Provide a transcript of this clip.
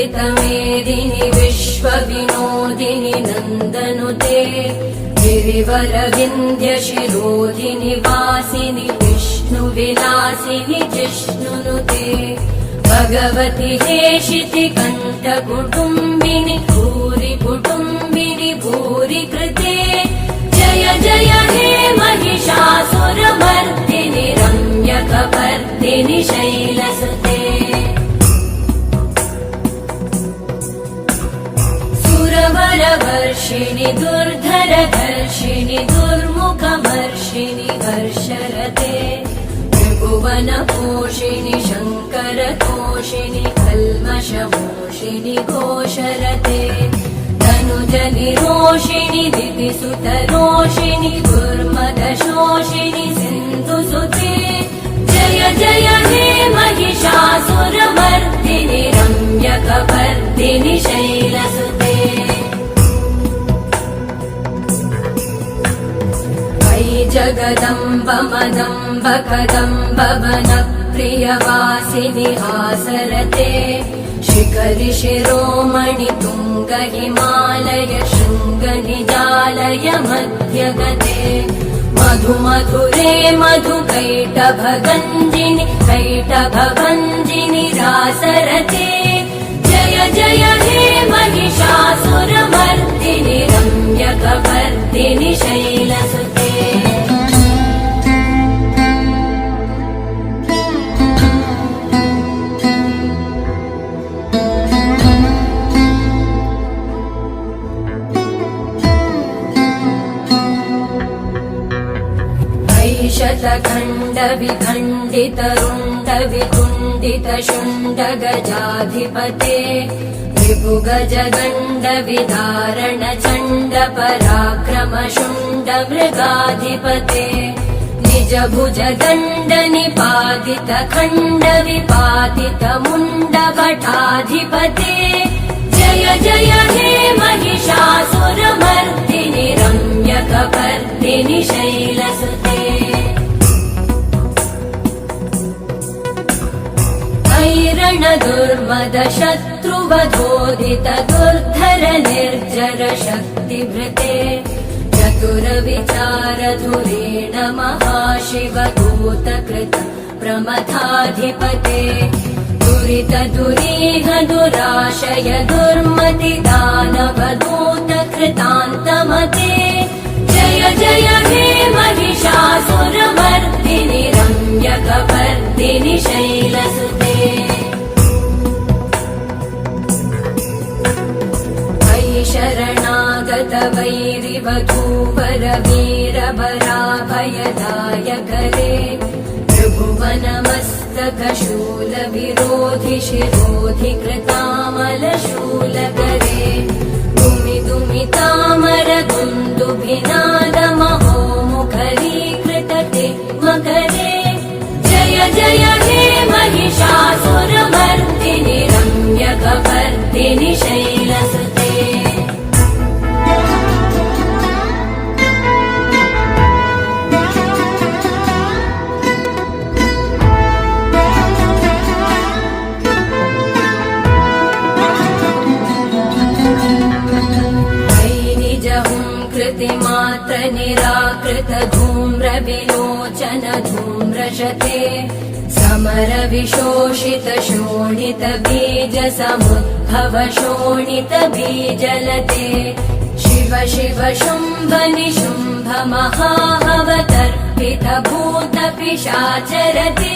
वन्दितमेदिनि विश्वविनोदिनि नन्दनुते गिरिवरविन्ध्यशिरोधिनि वासिनि विष्णुविलासिनि जिष्णुनुते भगवति हेशिति कण्ठकुटुम्बिनि भूरि कुटुम्बिनि भूरि कृते जय जय हे महिषासुरमर्दिनि रम्यकपर्दिनि शैलसुते सुरवरवर्षिणि दुर्धरधर्षिणि दुर्मुखमर्षिणि हर्षरते त्रिभुवनपोषिणि शङ्करतोषिणि कल्मषमोषिणि घोषरते तनुजनिरोषिणि दितिसुतरोषिणि दुर्मदशोषिणि सिन्धुसुते जय जय हे महिषासुरमर्दिनि रम्यकपर्दिनि शैलसुते जगदम्ब मदम्ब कदम्ब वनप्रियवासिनि हासरते शिखरि शिरोमणि तुङ्ग हिमालय शृङ्ग निजालय मध्यगते मधु मधुरे मधु कैटभगञ्जिनि कैटभभञ्जिनि रासरते जय जय हे महिषासुरमर्दिनि रम्यकपर्दिनि शैलसुते शतखण्ड विखण्डित रुण्ड विकुण्डित शुण्ड गजाधिपते विभुगज गण्ड विदारण चण्ड पराक्रम शुण्ड मृगाधिपते निज भुज दण्ड निपातित खण्ड विपातित मुण्ड भटाधिपते जय जय हे महिषासुरमर्दिनि रम्यकपर्दिनि शैलसुते ऐरण दुर्मद शत्रुवधोदित दुर्धर निर्जर शक्तिभृते चतुर विचार धुरेण महाशिव दूतकृत प्रमथाधिपते दुरित दुरीह दुराशय दुर्मति दानव दूत कृतान्तमते जय जय हे महिषासुरमर्दिनि रम्यकपर्दिनि शैलसुते शरणागत वैरिवधूवर वीरबराभयदायकरे त्रिभुवनमस्तक शूल विरोधि शिरोधि कृतामलशूलकरे दुमि दुमि तामर दुन्दुभिनाद महो मुखरीकृतते मकरे जय जय हे महिषासुरमर्दिनि रम्यकपर्दिनि शैलसुते मात्र निराकृत धूम्र विलोचन धूम्रशते समर विशोषित शोणित बीज समुद्भव शोणित बीजलते शिव शिव शुम्भ निशुम्भ महाहवतर्पित भूत पिशाचरते